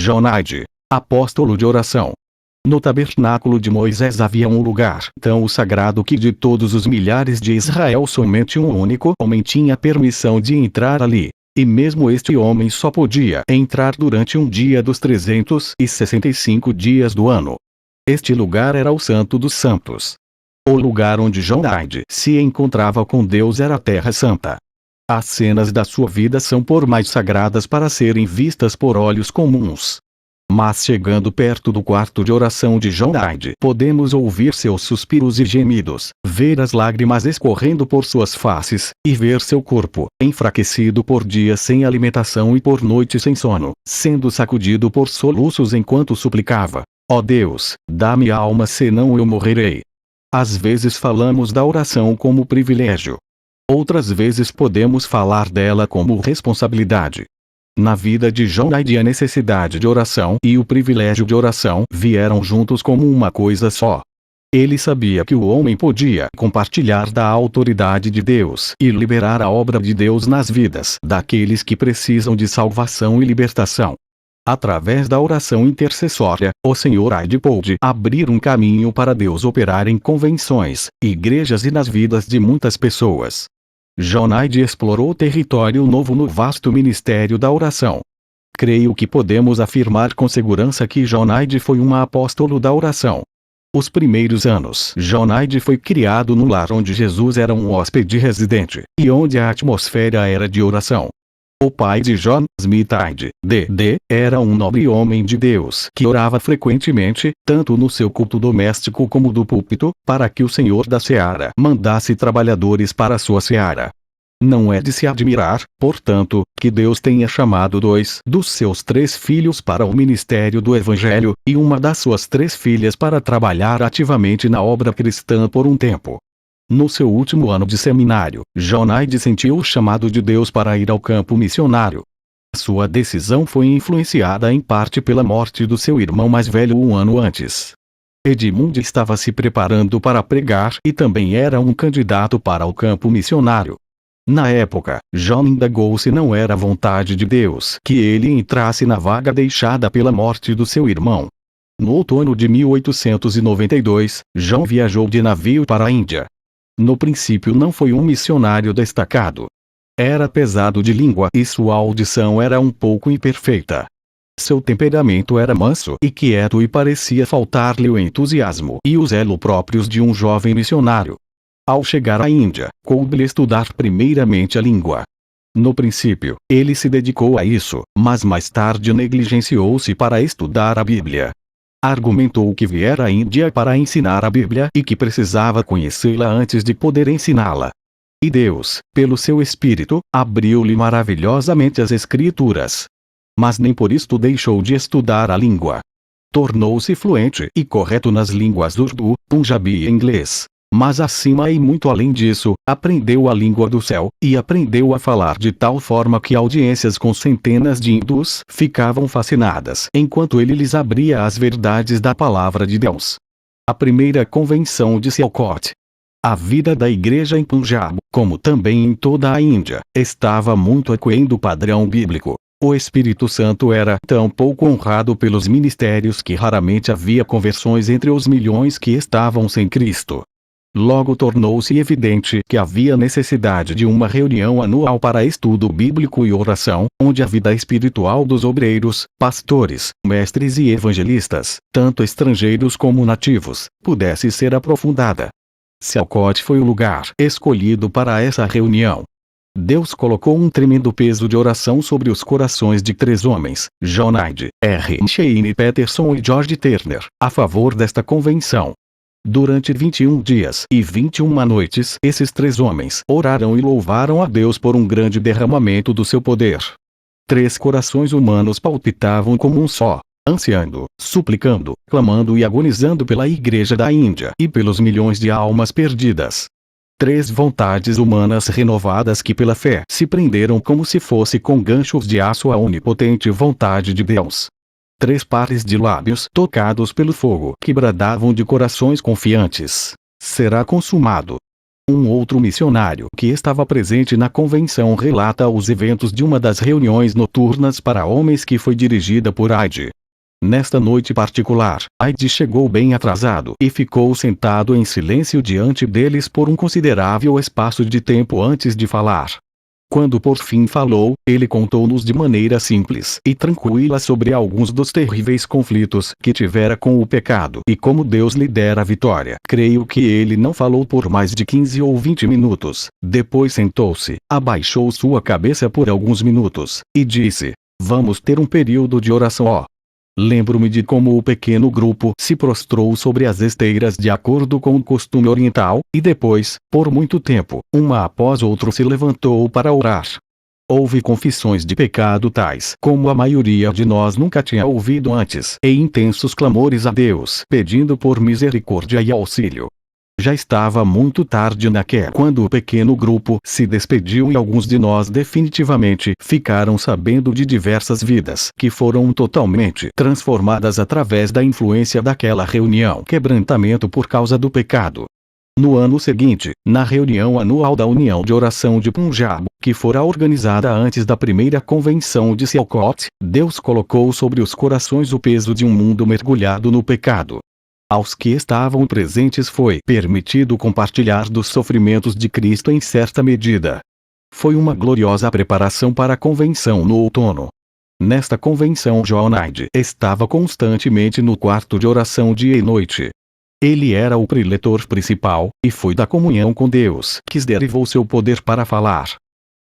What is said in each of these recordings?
Jonaide, apóstolo de oração. No tabernáculo de Moisés havia um lugar tão sagrado que de todos os milhares de Israel somente um único homem tinha permissão de entrar ali. E mesmo este homem só podia entrar durante um dia dos 365 dias do ano. Este lugar era o Santo dos Santos. O lugar onde Jonaide se encontrava com Deus era a Terra Santa. As cenas da sua vida são por mais sagradas para serem vistas por olhos comuns. Mas chegando perto do quarto de oração de Jonaide, podemos ouvir seus suspiros e gemidos, ver as lágrimas escorrendo por suas faces, e ver seu corpo, enfraquecido por dias sem alimentação e por noites sem sono, sendo sacudido por soluços enquanto suplicava: ó Deus, dá-me alma senão eu morrerei. Às vezes falamos da oração como privilégio. Outras vezes podemos falar dela como responsabilidade. Na vida de Jonaide a necessidade de oração e o privilégio de oração vieram juntos como uma coisa só. Ele sabia que o homem podia compartilhar da autoridade de Deus e liberar a obra de Deus nas vidas daqueles que precisam de salvação e libertação. Através da oração intercessória, o Senhor pôde abrir um caminho para Deus operar em convenções, igrejas e nas vidas de muitas pessoas. Jonaide explorou território novo no vasto ministério da oração. Creio que podemos afirmar com segurança que Jonaide foi uma apóstolo da oração. Os primeiros anos, Jonaide foi criado no lar onde Jesus era um hóspede residente, e onde a atmosfera era de oração. O pai de John Smith D.D. era um nobre homem de Deus que orava frequentemente, tanto no seu culto doméstico como do púlpito, para que o Senhor da Seara mandasse trabalhadores para a sua seara. Não é de se admirar, portanto, que Deus tenha chamado 2 dos seus 3 filhos para o ministério do Evangelho, e uma das suas 3 filhas para trabalhar ativamente na obra cristã por um tempo. No seu último ano de seminário, Jonaide sentiu o chamado de Deus para ir ao campo missionário. Sua decisão foi influenciada em parte pela morte do seu irmão mais velho um ano antes. Edmund estava se preparando para pregar e também era um candidato para o campo missionário. Na época, John indagou se não era vontade de Deus que ele entrasse na vaga deixada pela morte do seu irmão. No outono de 1892, John viajou de navio para a Índia. No princípio não foi um missionário destacado. Era pesado de língua e sua audição era um pouco imperfeita. Seu temperamento era manso e quieto e parecia faltar-lhe o entusiasmo e o zelo próprios de um jovem missionário. Ao chegar à Índia, coube-lhe estudar primeiramente a língua. No princípio, ele se dedicou a isso, mas mais tarde negligenciou-se para estudar a Bíblia. Argumentou que viera à Índia para ensinar a Bíblia e que precisava conhecê-la antes de poder ensiná-la. E Deus, pelo seu Espírito, abriu-lhe maravilhosamente as Escrituras. Mas nem por isto deixou de estudar a língua. Tornou-se fluente e correto nas línguas Urdu, Punjabi e inglês. Mas acima e muito além disso, aprendeu a língua do céu, e aprendeu a falar de tal forma que audiências com centenas de hindus ficavam fascinadas enquanto ele lhes abria as verdades da palavra de Deus. A primeira convenção de Sialkot. A vida da igreja em Punjab, como também em toda a Índia, estava muito aquém do padrão bíblico. O Espírito Santo era tão pouco honrado pelos ministérios que raramente havia conversões entre os milhões que estavam sem Cristo. Logo tornou-se evidente que havia necessidade de uma reunião anual para estudo bíblico e oração, onde a vida espiritual dos obreiros, pastores, mestres e evangelistas, tanto estrangeiros como nativos, pudesse ser aprofundada. Sialkot foi o lugar escolhido para essa reunião. Deus colocou um tremendo peso de oração sobre os corações de 3 homens, Jonaide, R. Shane Peterson e George Turner, a favor desta convenção. Durante 21 dias e 21 noites, esses 3 homens oraram e louvaram a Deus por um grande derramamento do seu poder. 3 corações humanos palpitavam como um só, ansiando, suplicando, clamando e agonizando pela Igreja da Índia e pelos milhões de almas perdidas. 3 vontades humanas renovadas que pela fé se prenderam como se fosse com ganchos de aço à onipotente vontade de Deus. 3 pares de lábios tocados pelo fogo que bradavam de corações confiantes: será consumado. Um outro missionário que estava presente na convenção relata os eventos de uma das reuniões noturnas para homens que foi dirigida por Hyde. Nesta noite particular, Hyde chegou bem atrasado e ficou sentado em silêncio diante deles por um considerável espaço de tempo antes de falar. Quando por fim falou, ele contou-nos de maneira simples e tranquila sobre alguns dos terríveis conflitos que tivera com o pecado e como Deus lhe dera a vitória. Creio que ele não falou por mais de 15 ou 20 minutos. Depois sentou-se, abaixou sua cabeça por alguns minutos, e disse: "Vamos ter um período de oração, ó." Lembro-me de como o pequeno grupo se prostrou sobre as esteiras de acordo com o costume oriental, e depois, por muito tempo, uma após outro se levantou para orar. Houve confissões de pecado tais como a maioria de nós nunca tinha ouvido antes, e intensos clamores a Deus pedindo por misericórdia e auxílio. Já estava muito tarde naquela quando o pequeno grupo se despediu e alguns de nós definitivamente ficaram sabendo de diversas vidas que foram totalmente transformadas através da influência daquela reunião. Quebrantamento por causa do pecado. No ano seguinte, na reunião anual da União de Oração de Punjab, que fora organizada antes da primeira convenção de Sialkot, Deus colocou sobre os corações o peso de um mundo mergulhado no pecado. Aos que estavam presentes foi permitido compartilhar dos sofrimentos de Cristo em certa medida. Foi uma gloriosa preparação para a convenção no outono. Nesta convenção, John Hyde estava constantemente no quarto de oração dia e noite. Ele era o preletor principal, e foi da comunhão com Deus que derivou seu poder para falar.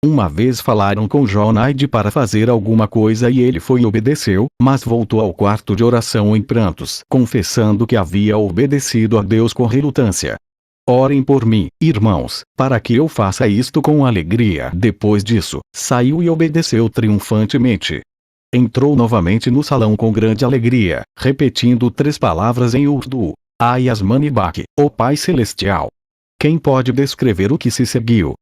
Uma vez falaram com John Hyde para fazer alguma coisa e ele foi e obedeceu, mas voltou ao quarto de oração em prantos, confessando que havia obedecido a Deus com relutância. "Orem por mim, irmãos, para que eu faça isto com alegria." Depois disso, saiu e obedeceu triunfantemente. Entrou novamente no salão com grande alegria, repetindo 3 palavras em urdu: "Ayasmani Bak, o Pai Celestial." Quem pode descrever o que se seguiu?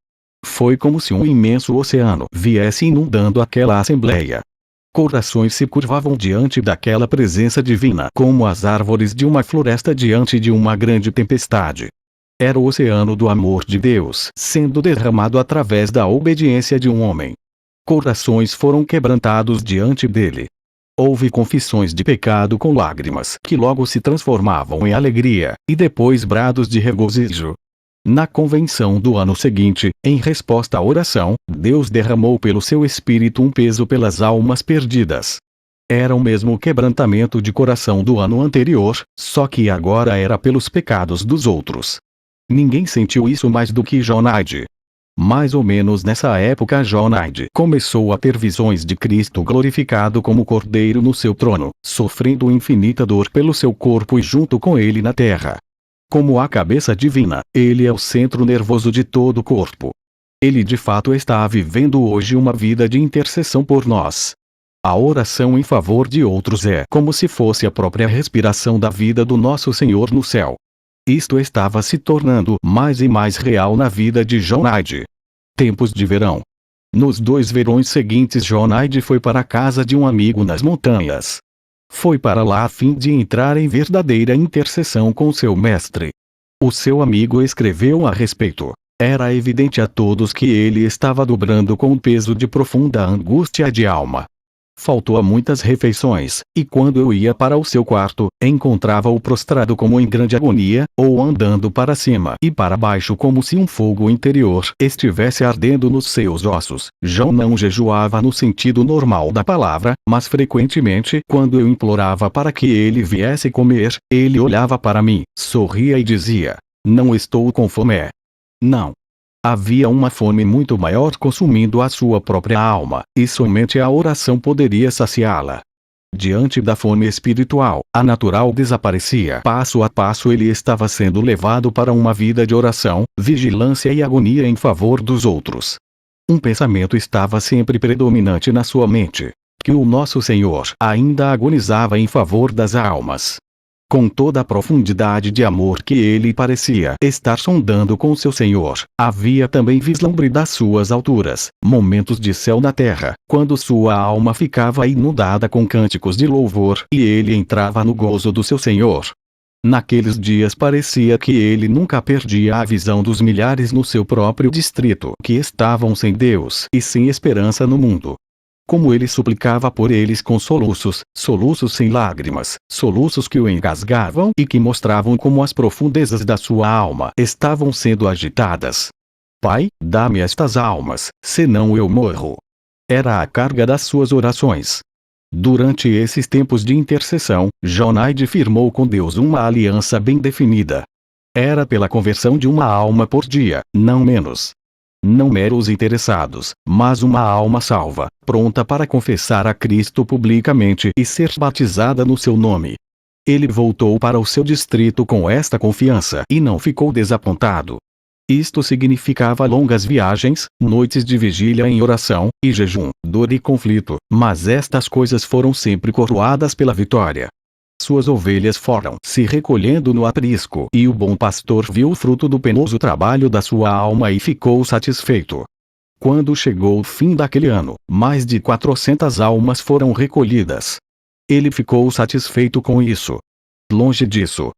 Foi como se um imenso oceano viesse inundando aquela assembleia. Corações se curvavam diante daquela presença divina como as árvores de uma floresta diante de uma grande tempestade. Era o oceano do amor de Deus sendo derramado através da obediência de um homem. Corações foram quebrantados diante dele. Houve confissões de pecado com lágrimas que logo se transformavam em alegria, e depois brados de regozijo. Na convenção do ano seguinte, em resposta à oração, Deus derramou pelo seu espírito um peso pelas almas perdidas. Era o mesmo quebrantamento de coração do ano anterior, só que agora era pelos pecados dos outros. Ninguém sentiu isso mais do que John Hyde. Mais ou menos nessa época John Hyde começou a ter visões de Cristo glorificado como Cordeiro no seu trono, sofrendo infinita dor pelo seu corpo e junto com ele na terra. Como a cabeça divina, ele é o centro nervoso de todo o corpo. Ele de fato está vivendo hoje uma vida de intercessão por nós. A oração em favor de outros é como se fosse a própria respiração da vida do nosso Senhor no céu. Isto estava se tornando mais e mais real na vida de John Hyde. Tempos de verão. Nos 2 verões seguintes John Hyde foi para a casa de um amigo nas montanhas. Foi para lá a fim de entrar em verdadeira intercessão com seu mestre. O seu amigo escreveu a respeito. Era evidente a todos que ele estava dobrando com o peso de profunda angústia de alma. Faltou a muitas refeições, e quando eu ia para o seu quarto, encontrava-o prostrado como em grande agonia, ou andando para cima e para baixo como se um fogo interior estivesse ardendo nos seus ossos. John não jejuava no sentido normal da palavra, mas frequentemente, quando eu implorava para que ele viesse comer, ele olhava para mim, sorria e dizia: "Não estou com fome." Não. Havia uma fome muito maior consumindo a sua própria alma, e somente a oração poderia saciá-la. Diante da fome espiritual, a natural desaparecia. Passo a passo ele estava sendo levado para uma vida de oração, vigilância e agonia em favor dos outros. Um pensamento estava sempre predominante na sua mente: que o nosso Senhor ainda agonizava em favor das almas. Com toda a profundidade de amor que ele parecia estar sondando com seu Senhor, havia também vislumbre das suas alturas, momentos de céu na terra, quando sua alma ficava inundada com cânticos de louvor e ele entrava no gozo do seu Senhor. Naqueles dias parecia que ele nunca perdia a visão dos milhares no seu próprio distrito que estavam sem Deus e sem esperança no mundo. Como ele suplicava por eles com soluços, soluços sem lágrimas, soluços que o engasgavam e que mostravam como as profundezas da sua alma estavam sendo agitadas. Pai, dá-me estas almas, senão eu morro. Era a carga das suas orações. Durante esses tempos de intercessão, Jonaide firmou com Deus uma aliança bem definida. Era pela conversão de uma alma por dia, não menos. Não meros interessados, mas uma alma salva, pronta para confessar a Cristo publicamente e ser batizada no seu nome. Ele voltou para o seu distrito com esta confiança e não ficou desapontado. Isto significava longas viagens, noites de vigília em oração, e jejum, dor e conflito, mas estas coisas foram sempre coroadas pela vitória. Suas ovelhas foram se recolhendo no aprisco e o bom pastor viu o fruto do penoso trabalho da sua alma e ficou satisfeito. Quando chegou o fim daquele ano, mais de 400 almas foram recolhidas. Ele ficou satisfeito com isso. Longe disso.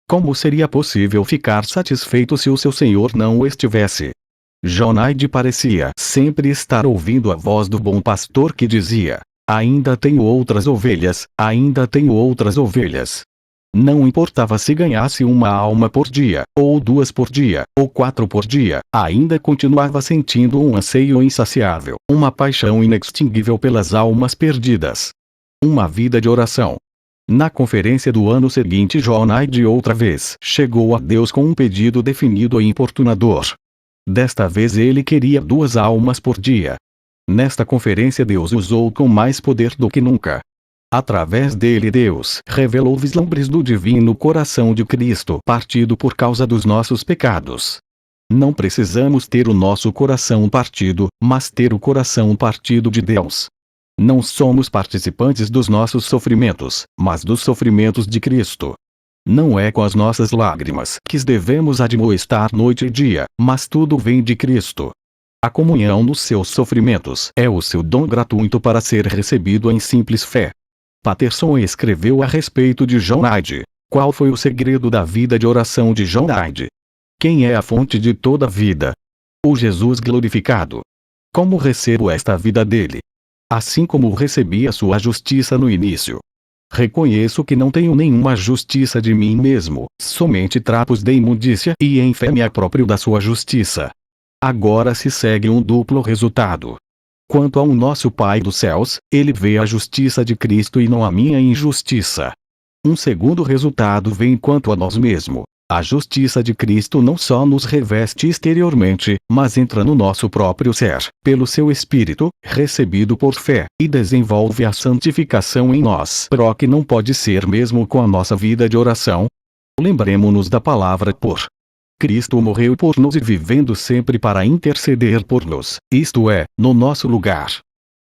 Como seria possível ficar satisfeito se o seu senhor não o estivesse? Jonaide parecia sempre estar ouvindo a voz do bom pastor que dizia: ainda tenho outras ovelhas, ainda tenho outras ovelhas. Não importava se ganhasse uma alma por dia, ou 2 por dia, ou 4 por dia, ainda continuava sentindo um anseio insaciável, uma paixão inextinguível pelas almas perdidas. Uma vida de oração. Na conferência do ano seguinte, Jonaide outra vez chegou a Deus com um pedido definido e importunador. Desta vez ele queria 2 almas por dia. Nesta conferência Deus usou com mais poder do que nunca. Através dele Deus revelou vislumbres do divino coração de Cristo partido por causa dos nossos pecados. Não precisamos ter o nosso coração partido, mas ter o coração partido de Deus. Não somos participantes dos nossos sofrimentos, mas dos sofrimentos de Cristo. Não é com as nossas lágrimas que devemos admoestar noite e dia, mas tudo vem de Cristo. A comunhão nos seus sofrimentos é o seu dom gratuito para ser recebido em simples fé. Patterson escreveu a respeito de Jonaide. Qual foi o segredo da vida de oração de Jonaide? Quem é a fonte de toda a vida? O Jesus glorificado. Como recebo esta vida dele? Assim como recebi a sua justiça no início. Reconheço que não tenho nenhuma justiça de mim mesmo, somente trapos de imundícia e em fé me aproprio da sua justiça. Agora se segue um duplo resultado. Quanto ao nosso Pai dos céus, ele vê a justiça de Cristo e não a minha injustiça. Um segundo resultado vem quanto a nós mesmos. A justiça de Cristo não só nos reveste exteriormente, mas entra no nosso próprio ser, pelo seu Espírito, recebido por fé, e desenvolve a santificação em nós. Pro que não pode ser mesmo com a nossa vida de oração. Lembremo-nos da palavra por. Cristo morreu por nós e vivendo sempre para interceder por nós, isto é, no nosso lugar.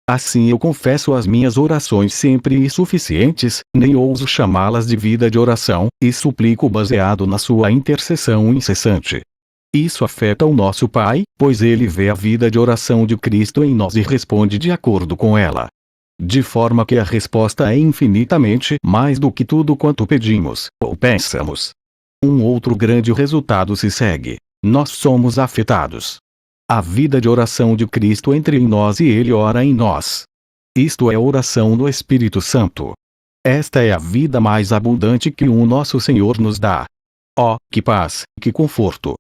Assim eu confesso as minhas orações sempre insuficientes, nem ouso chamá-las de vida de oração, e suplico baseado na sua intercessão incessante. Isso afeta o nosso Pai, pois ele vê a vida de oração de Cristo em nós e responde de acordo com ela. De forma que a resposta é infinitamente mais do que tudo quanto pedimos, ou pensamos. Um outro grande resultado se segue. Nós somos afetados. A vida de oração de Cristo entra em nós e ele ora em nós. Isto é a oração do Espírito Santo. Esta é a vida mais abundante que o nosso Senhor nos dá. Oh, que paz, que conforto!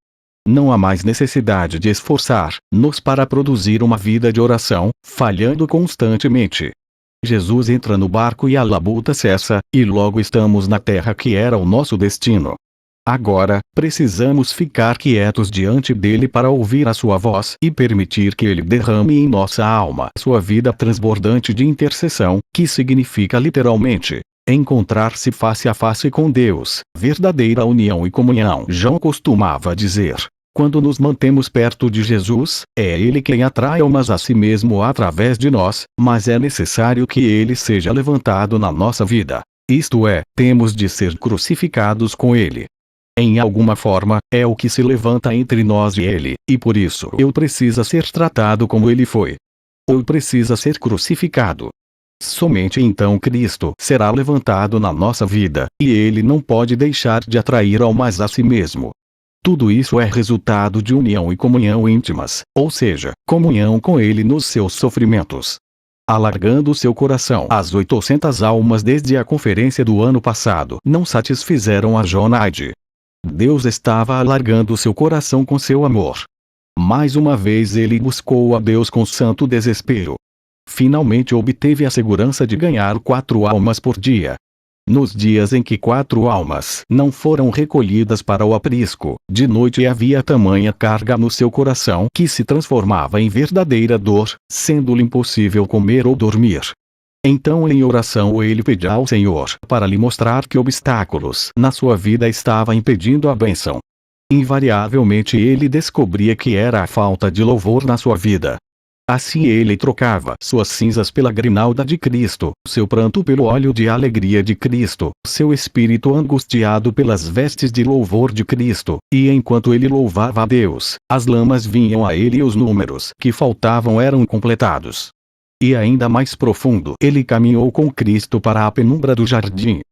Não há mais necessidade de esforçar-nos para produzir uma vida de oração, falhando constantemente. Jesus entra no barco e a labuta cessa, e logo estamos na terra que era o nosso destino. Agora, precisamos ficar quietos diante dele para ouvir a sua voz e permitir que ele derrame em nossa alma sua vida transbordante de intercessão, que significa literalmente encontrar-se face a face com Deus, verdadeira união e comunhão. João costumava dizer: quando nos mantemos perto de Jesus, é ele quem atrai almas a si mesmo através de nós, mas é necessário que ele seja levantado na nossa vida. Isto é, temos de ser crucificados com ele. Em alguma forma, é o que se levanta entre nós e ele, e por isso ele precisa ser tratado como ele foi. Ou precisa ser crucificado. Somente então Cristo será levantado na nossa vida, e ele não pode deixar de atrair almas a si mesmo. Tudo isso é resultado de união e comunhão íntimas, ou seja, comunhão com ele nos seus sofrimentos. Alargando seu coração, as 800 almas desde a conferência do ano passado não satisfizeram a John Hyde. Deus estava alargando seu coração com seu amor. Mais uma vez ele buscou a Deus com santo desespero. Finalmente obteve a segurança de ganhar 4 almas por dia. Nos dias em que 4 almas não foram recolhidas para o aprisco, de noite havia tamanha carga no seu coração que se transformava em verdadeira dor, sendo-lhe impossível comer ou dormir. Então em oração ele pediu ao Senhor para lhe mostrar que obstáculos na sua vida estavam impedindo a bênção. Invariavelmente ele descobria que era a falta de louvor na sua vida. Assim ele trocava suas cinzas pela grinalda de Cristo, seu pranto pelo óleo de alegria de Cristo, seu espírito angustiado pelas vestes de louvor de Cristo, e enquanto ele louvava a Deus, as lamas vinham a ele e os números que faltavam eram completados. E ainda mais profundo, ele caminhou com Cristo para a penumbra do jardim.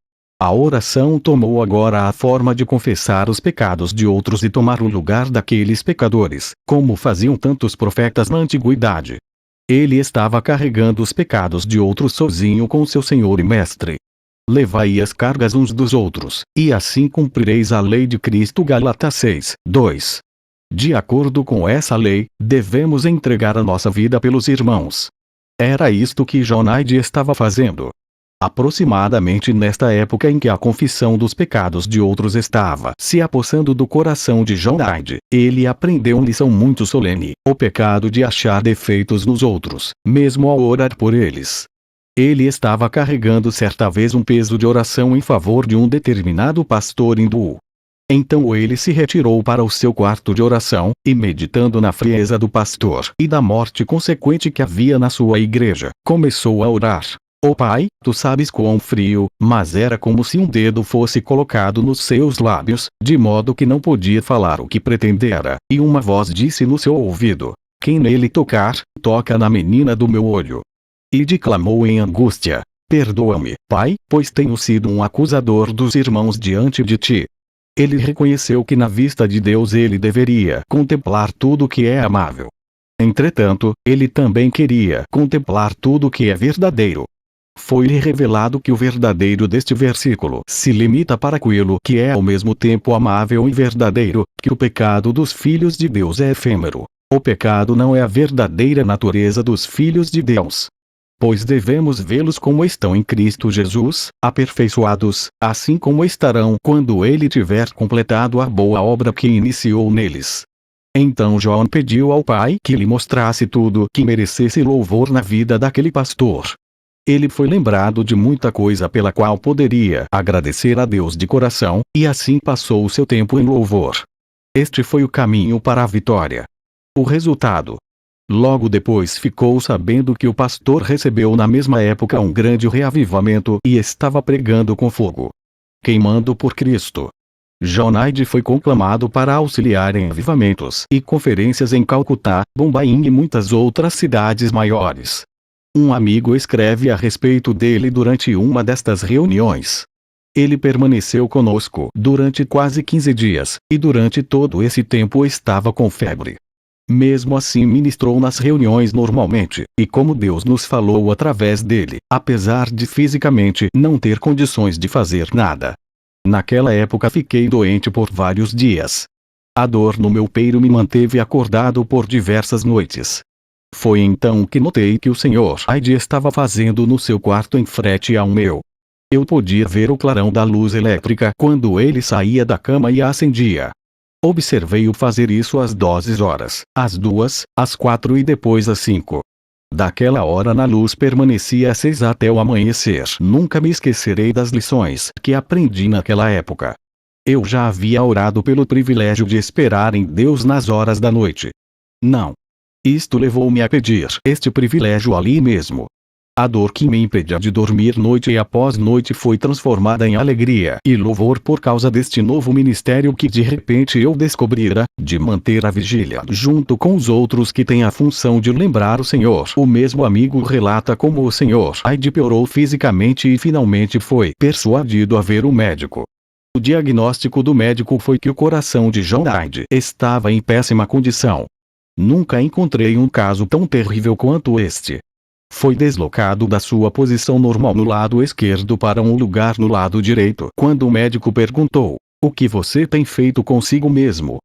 A oração tomou agora a forma de confessar os pecados de outros e tomar o lugar daqueles pecadores, como faziam tantos profetas na antiguidade. Ele estava carregando os pecados de outros sozinho com seu Senhor e Mestre. Levai as cargas uns dos outros, e assim cumprireis a lei de Cristo. Gálatas 6, 2. De acordo com essa lei, devemos entregar a nossa vida pelos irmãos. Era isto que John Hyde estava fazendo. Aproximadamente nesta época em que a confissão dos pecados de outros estava se apossando do coração de John Hyde, ele aprendeu uma lição muito solene: o pecado de achar defeitos nos outros, mesmo ao orar por eles. Ele estava carregando certa vez um peso de oração em favor de um determinado pastor hindu. Então ele se retirou para o seu quarto de oração, e meditando na frieza do pastor e da morte consequente que havia na sua igreja, começou a orar. Oh Pai, tu sabes quão frio, mas era como se um dedo fosse colocado nos seus lábios, de modo que não podia falar o que pretendera, e uma voz disse no seu ouvido: quem nele tocar, toca na menina do meu olho. E declamou em angústia: perdoa-me, Pai, pois tenho sido um acusador dos irmãos diante de ti. Ele reconheceu que na vista de Deus ele deveria contemplar tudo que é amável. Entretanto, ele também queria contemplar tudo que é verdadeiro. Foi-lhe revelado que o verdadeiro deste versículo se limita para aquilo que é ao mesmo tempo amável e verdadeiro, que o pecado dos filhos de Deus é efêmero. O pecado não é a verdadeira natureza dos filhos de Deus. Pois devemos vê-los como estão em Cristo Jesus, aperfeiçoados, assim como estarão quando ele tiver completado a boa obra que iniciou neles. Então John pediu ao Pai que lhe mostrasse tudo que merecesse louvor na vida daquele pastor. Ele foi lembrado de muita coisa pela qual poderia agradecer a Deus de coração, e assim passou o seu tempo em louvor. Este foi o caminho para a vitória. O resultado. Logo depois ficou sabendo que o pastor recebeu na mesma época um grande reavivamento e estava pregando com fogo, queimando por Cristo. John Hyde foi conclamado para auxiliar em avivamentos e conferências em Calcutá, Bombay e muitas outras cidades maiores. Um amigo escreve a respeito dele durante uma destas reuniões. Ele permaneceu conosco durante quase 15 dias, e durante todo esse tempo estava com febre. Mesmo assim ministrou nas reuniões normalmente, e como Deus nos falou através dele, apesar de fisicamente não ter condições de fazer nada. Naquela época fiquei doente por vários dias. A dor no meu peito me manteve acordado por diversas noites. Foi então que notei que o Sr. Hyde estava fazendo no seu quarto em frente ao meu. Eu podia ver o clarão da luz elétrica quando ele saía da cama e a acendia. Observei-o fazer isso às 12 horas, às 2, às 4 e depois às 5. Daquela hora na luz permanecia às 6 até o amanhecer. Nunca me esquecerei das lições que aprendi naquela época. Eu já havia orado pelo privilégio de esperar em Deus nas horas da noite. Não. Isto levou-me a pedir este privilégio ali mesmo. A dor que me impedia de dormir noite após noite foi transformada em alegria e louvor por causa deste novo ministério que de repente eu descobrira, de manter a vigília junto com os outros que têm a função de lembrar o Senhor. O mesmo amigo relata como o Sr. Hyde piorou fisicamente e finalmente foi persuadido a ver um médico. O diagnóstico do médico foi que o coração de John Hyde estava em péssima condição. Nunca encontrei um caso tão terrível quanto este. Foi deslocado da sua posição normal no lado esquerdo para um lugar no lado direito. Quando o médico perguntou: "O que você tem feito consigo mesmo?",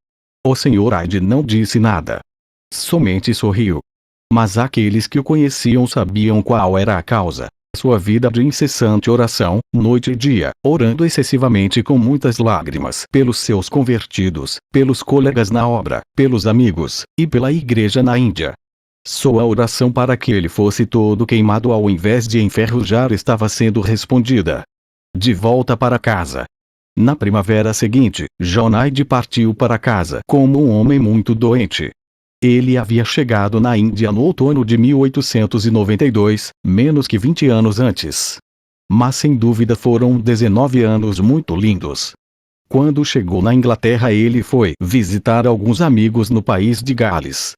o Sr. Hyde não disse nada. Somente sorriu. Mas aqueles que o conheciam sabiam qual era a causa. Sua vida de incessante oração, noite e dia, orando excessivamente com muitas lágrimas pelos seus convertidos, pelos colegas na obra, pelos amigos, e pela igreja na Índia. Sua oração para que ele fosse todo queimado ao invés de enferrujar estava sendo respondida. De volta para casa. Na primavera seguinte, John Hyde partiu para casa como um homem muito doente. Ele havia chegado na Índia no outono de 1892, menos que 20 anos antes. Mas sem dúvida foram 19 anos muito lindos. Quando chegou na Inglaterra ele foi visitar alguns amigos no país de Gales.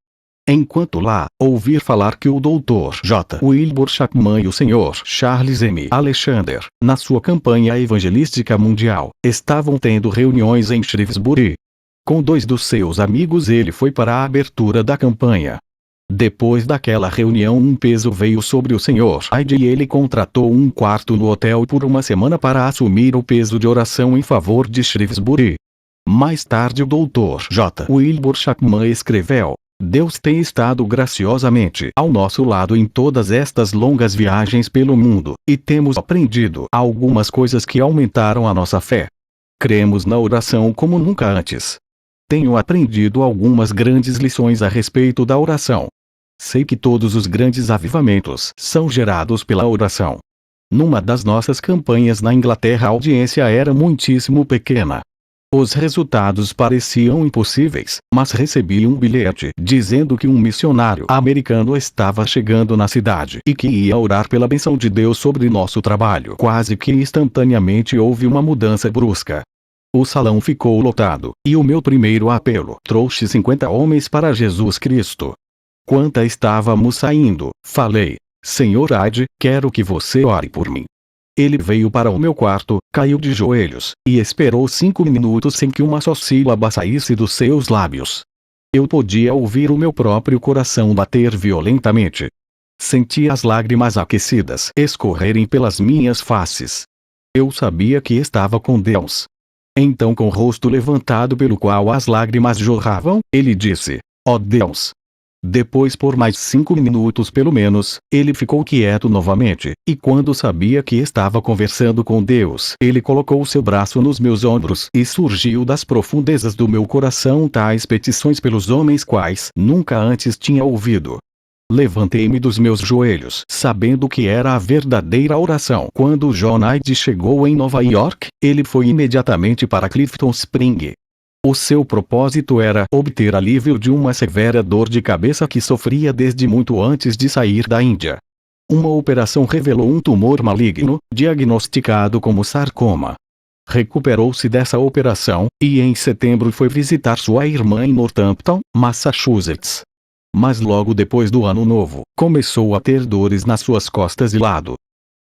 Enquanto lá, ouvir falar que o Dr. J. Wilbur Chapman e o Sr. Charles M. Alexander, na sua campanha evangelística mundial, estavam tendo reuniões em Shrewsbury. Com 2 dos seus amigos ele foi para a abertura da campanha. Depois daquela reunião um peso veio sobre o Sr. Hyde e ele contratou um quarto no hotel por uma semana para assumir o peso de oração em favor de Shrewsbury. Mais tarde o Dr. J. Wilbur Chapman escreveu: "Deus tem estado graciosamente ao nosso lado em todas estas longas viagens pelo mundo, e temos aprendido algumas coisas que aumentaram a nossa fé. Cremos na oração como nunca antes. Tenho aprendido algumas grandes lições a respeito da oração. Sei que todos os grandes avivamentos são gerados pela oração. Numa das nossas campanhas na Inglaterra a audiência era muitíssimo pequena. Os resultados pareciam impossíveis, mas recebi um bilhete dizendo que um missionário americano estava chegando na cidade e que ia orar pela bênção de Deus sobre nosso trabalho. Quase que instantaneamente houve uma mudança brusca. O salão ficou lotado, e o meu primeiro apelo trouxe 50 homens para Jesus Cristo. Quando estávamos saindo, falei: "Sr. Hyde, quero que você ore por mim." Ele veio para o meu quarto, caiu de joelhos, e esperou 5 minutos sem que uma só sílaba saísse dos seus lábios. Eu podia ouvir o meu próprio coração bater violentamente. Senti as lágrimas aquecidas escorrerem pelas minhas faces. Eu sabia que estava com Deus. Então, com o rosto levantado pelo qual as lágrimas jorravam, ele disse: "Ó Deus." Depois por mais 5 minutos pelo menos, ele ficou quieto novamente, e quando sabia que estava conversando com Deus, ele colocou seu braço nos meus ombros e surgiu das profundezas do meu coração tais petições pelos homens quais nunca antes tinha ouvido. Levantei-me dos meus joelhos, sabendo que era a verdadeira oração. Quando John Hyde chegou em Nova York, ele foi imediatamente para Clifton Spring. O seu propósito era obter alívio de uma severa dor de cabeça que sofria desde muito antes de sair da Índia. Uma operação revelou um tumor maligno, diagnosticado como sarcoma. Recuperou-se dessa operação, e em setembro foi visitar sua irmã em Northampton, Massachusetts. Mas logo depois do ano novo, começou a ter dores nas suas costas e lado.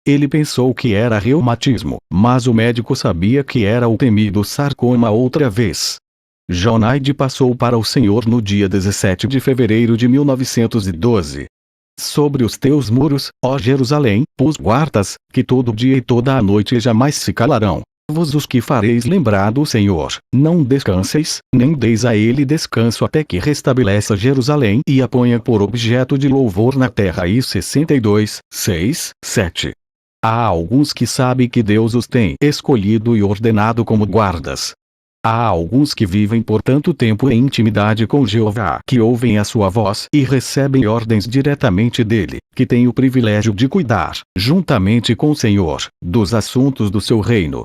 Ele pensou que era reumatismo, mas o médico sabia que era o temido sarcoma outra vez. John Hyde passou para o Senhor no dia 17 de fevereiro de 1912. Sobre os teus muros, ó Jerusalém, pus guardas, que todo dia e toda a noite jamais se calarão. Vos os que fareis lembrar do Senhor, não descanseis, nem deis a ele descanso até que restabeleça Jerusalém e a ponha por objeto de louvor na terra. E 62, 6, 7. Há alguns que sabem que Deus os tem escolhido e ordenado como guardas. Há alguns que vivem por tanto tempo em intimidade com Jeová que ouvem a sua voz e recebem ordens diretamente dele, que têm o privilégio de cuidar, juntamente com o Senhor, dos assuntos do seu reino.